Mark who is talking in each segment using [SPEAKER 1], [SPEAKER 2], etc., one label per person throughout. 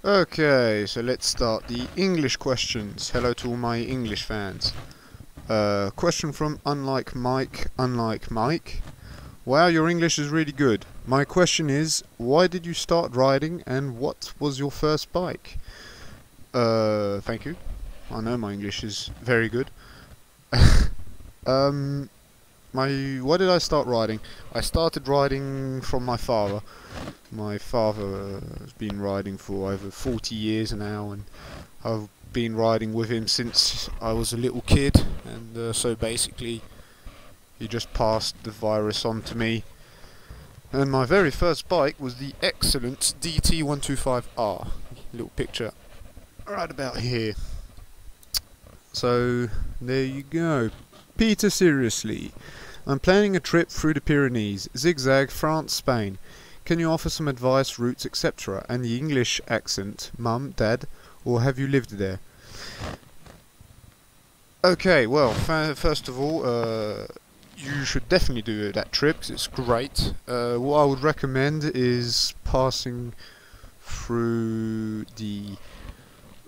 [SPEAKER 1] Okay, so let's start the English questions. Hello to all my English fans. Question from Unlike Mike. Wow, your English is really good. My question is, why did you start riding and what was your first bike? Thank you. I know my English is very good. um, why did I start riding? I started riding from my father. My father has been riding for over 40 years now, and I've been riding with him since I was a little kid, and so basically he just passed the virus on to me. And my very first bike was the excellent DT125R. Little picture right about here. So there you go. Peter, seriously, I'm planning a trip through the Pyrenees, zigzag, France, Spain. Can you offer some advice, routes, etc.? And the English accent, mum, dad, or have you lived there? Okay, well, first of all, you should definitely do that trip 'cause it's great. What I would recommend is passing through the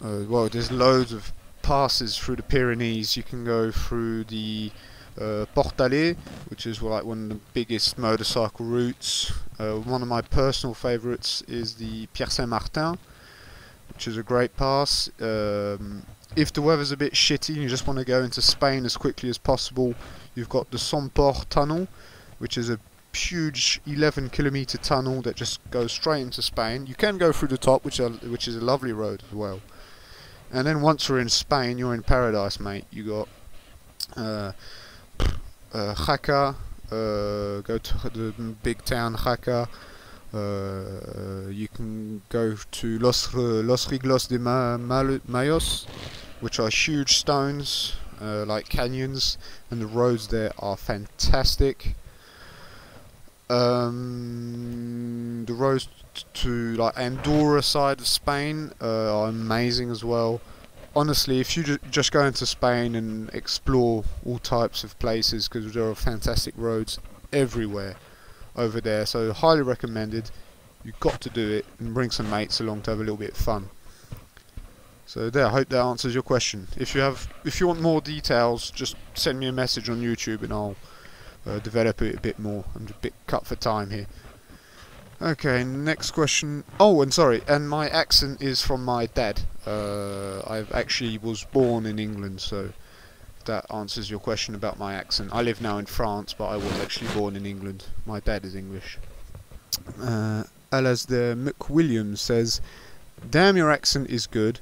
[SPEAKER 1] well, there's loads of passes through the Pyrenees. You can go through the Portalet, which is like one of the biggest motorcycle routes. One of my personal favourites is the Pierre Saint-Martin, which is a great pass. If the weather's a bit shitty and you just want to go into Spain as quickly as possible, you've got the Somport tunnel, which is a huge 11-kilometer tunnel that just goes straight into Spain. You can go through the top, which is a lovely road as well. And then once you're in Spain, you're in paradise, mate. You got Jaca, go to the big town Jaca. You can go to Los Riglos de Mayos, which are huge stones, like canyons, and the roads there are fantastic. The roads to like Andorra side of Spain are amazing as well. Honestly, if you just go into Spain and explore all types of places, because there are fantastic roads everywhere over there, so highly recommended. You've got to do it and bring some mates along to have a little bit of fun. So there, I hope that answers your question. If you want more details, just send me a message on YouTube and I'll develop it a bit more. I'm a bit cut for time here. Okay, next question. Oh, and sorry, and my accent is from my dad. I actually was born in England, so that answers your question about my accent. I live now in France, but I was actually born in England. My dad is English. Alasdair McWilliams says, "Damn, your accent is good.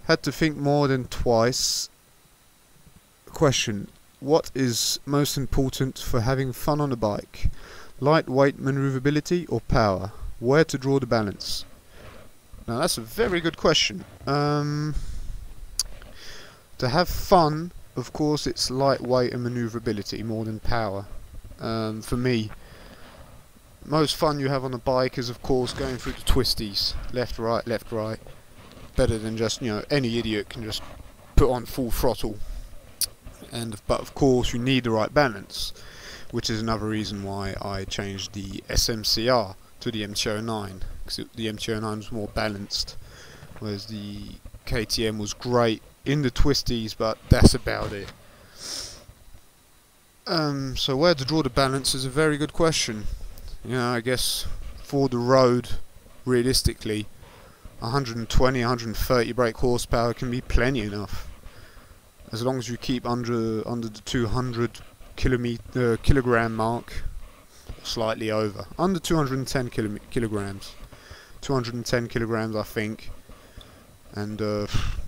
[SPEAKER 1] Had to think more than twice. Question: what is most important for having fun on a bike? Lightweight maneuverability or power? Where to draw the balance?" Now that's a very good question. To have fun, of course, it's lightweight and maneuverability more than power. For me, most fun you have on a bike is, of course, going through the twisties, left, right. Better than just, any idiot can just put on full throttle. But of course, you need the right balance, which is another reason why I changed the SMCR to the MT-09, because the MT-09 was more balanced, whereas the KTM was great in the twisties, but that's about it. So where to draw the balance is a very good question. I guess for the road, realistically, 120, 130 brake horsepower can be plenty enough, as long as you keep under the 200 kilogram mark, slightly over, under 210 kilograms, 210 kilograms I think, and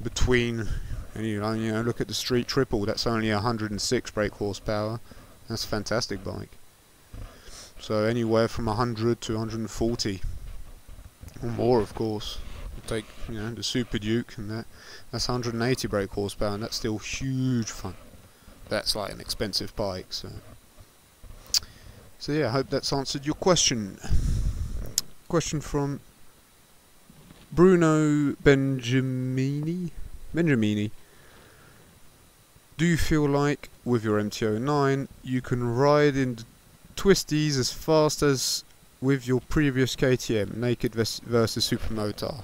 [SPEAKER 1] between, look at the Street Triple, that's only 106 brake horsepower. That's a fantastic bike. So anywhere from 100 to 140 or more, of course. Take the Super Duke, and that's 180 brake horsepower, and that's still huge fun. That's like an expensive bike, so yeah, I hope that's answered your question. Question from Bruno Benjamini. Do you feel like with your MT-09 you can ride in the twisties as fast as with your previous KTM, Naked versus Supermoto?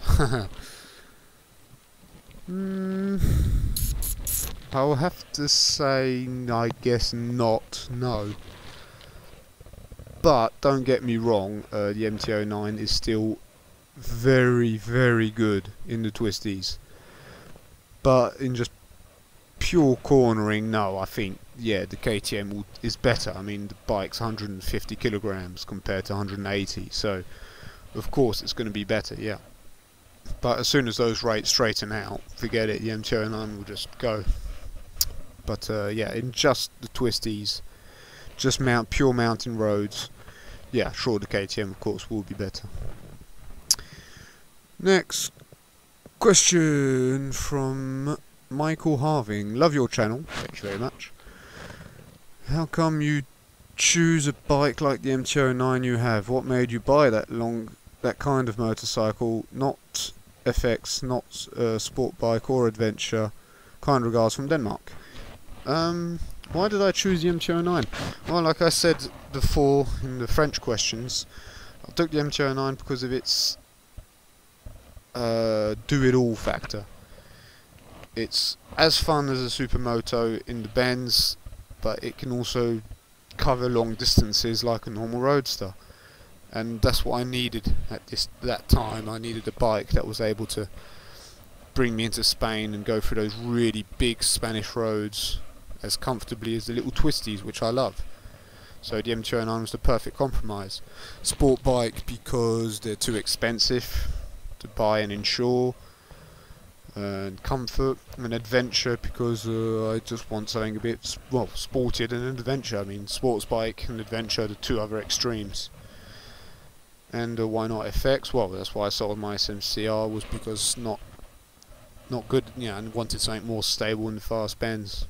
[SPEAKER 1] I'll have to say, I guess not, no. But don't get me wrong, the MT-09 is still very, very good in the twisties. But in just pure cornering, no, I think, yeah, the KTM is better. I mean, the bike's 150 kilograms compared to 180, so of course it's going to be better, yeah. But as soon as those rates straighten out, forget it, the MT-09 will just go. But yeah, in just the twisties, just pure mountain roads, yeah, sure, the KTM of course will be better. Next question from Michael Harving. Love your channel, thank you very much. How come you choose a bike like the MT-09 you have? What made you buy that kind of motorcycle? Not FX, not sport bike or adventure. Kind regards from Denmark. Why did I choose the MT-09? Well, like I said before in the French questions, I took the MT-09 because of its do-it-all factor. It's as fun as a Supermoto in the bends, but it can also cover long distances like a normal roadster, and that's what I needed at that time. I needed a bike that was able to bring me into Spain and go through those really big Spanish roads as comfortably as the little twisties, which I love. So the MT-09 was the perfect compromise. Sport bike because they're too expensive to buy and insure, and comfort, and adventure because I just want something a bit, well, sporty than an adventure. I mean, sports bike and adventure are the two other extremes. And why not FX? Well, that's why I sold my SMCR, was because not good, yeah, and wanted something more stable in the fast bends.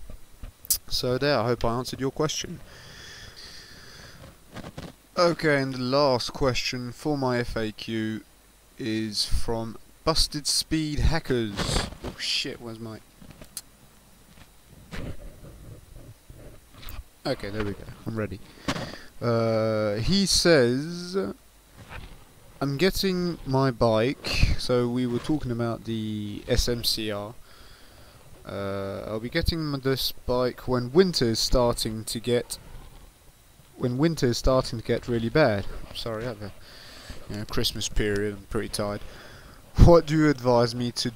[SPEAKER 1] So there, I hope I answered your question. Okay, and the last question for my FAQ is from Busted Speed Hackers. Oh shit, where's my... Okay, there we go, I'm ready. He says, I'm getting my bike, so we were talking about the SMCR. I'll be getting this bike when winter is starting to get really bad. I'm sorry, I have a Christmas period, I'm pretty tired. What do you advise me to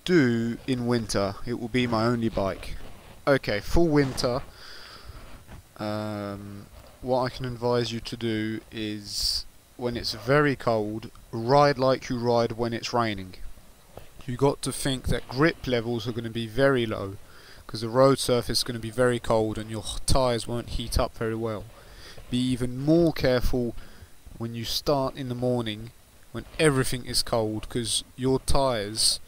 [SPEAKER 1] do in winter? It will be my only bike. Okay, for winter, what I can advise you to do is, when it's very cold, ride like you ride when it's raining. You got to think that grip levels are going to be very low, because the road surface is going to be very cold and your tyres won't heat up very well. Be even more careful when you start in the morning, when everything is cold, because your tyres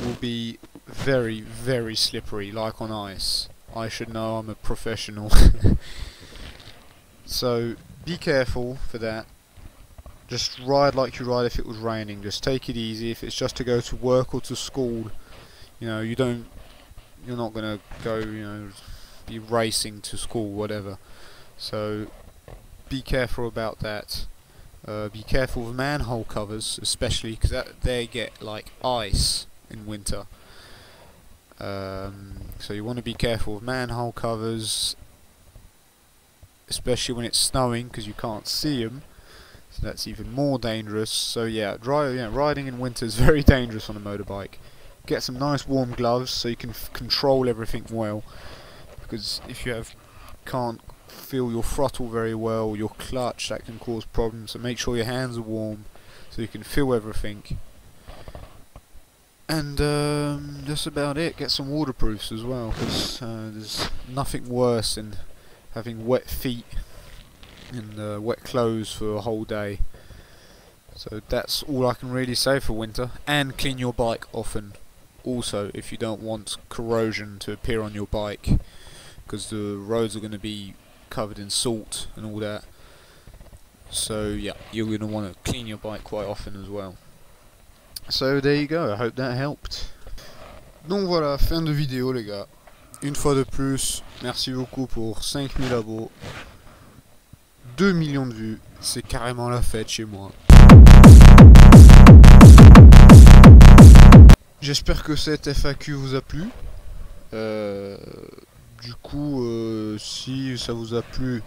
[SPEAKER 1] will be very, very slippery, like on ice. I should know, I'm a professional. So be careful for that. Just ride like you ride if it was raining. Just take it easy. If it's just to go to work or to school, you're not gonna go, be racing to school, whatever. So be careful about that. Be careful of manhole covers, especially because they get like ice in winter. So you want to be careful of manhole covers, especially when it's snowing, because you can't see them. So that's even more dangerous. So yeah, riding in winter is very dangerous on a motorbike. Get some nice warm gloves so you can control everything well, because if you can't feel your throttle very well, your clutch, that can cause problems. So make sure your hands are warm so you can feel everything. And that's about it. Get some waterproofs as well, because there's nothing worse than having wet feet and wet clothes for a whole day. So that's all I can really say for winter. And clean your bike often also, if you don't want corrosion to appear on your bike, because the roads are going to be covered in salt and all that. So yeah, you're going to want to clean your bike quite often as well. So there you go, I hope that helped. Donc voilà, fin de vidéo les gars. Une fois de plus, merci beaucoup pour 5000 abos, 2 millions de vues. C'est carrément la fête chez moi. J'espère que cette FAQ vous a plu. Du coup, si ça vous a plu,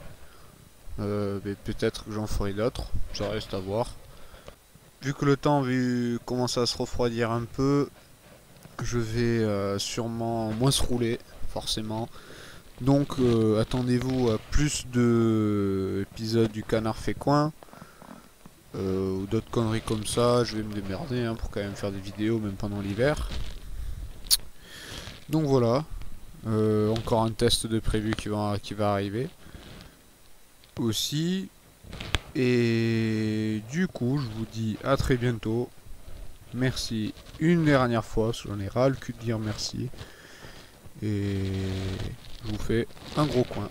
[SPEAKER 1] peut-être que j'en ferai d'autres. Ça reste à voir. Vu que le temps commence à se refroidir un peu, je vais sûrement moins se rouler, forcément. Donc attendez-vous à plus de épisodes du Canard fait coin. Ou d'autres conneries comme ça. Je vais me démerder hein, pour quand même faire des vidéos même pendant l'hiver. Donc voilà. Encore un test de prévu qui va arriver. Aussi. Et du coup, je vous dis à très bientôt. Merci une dernière fois, parce que j'en ai ras le cul de dire merci. Et je vous fais un gros coin.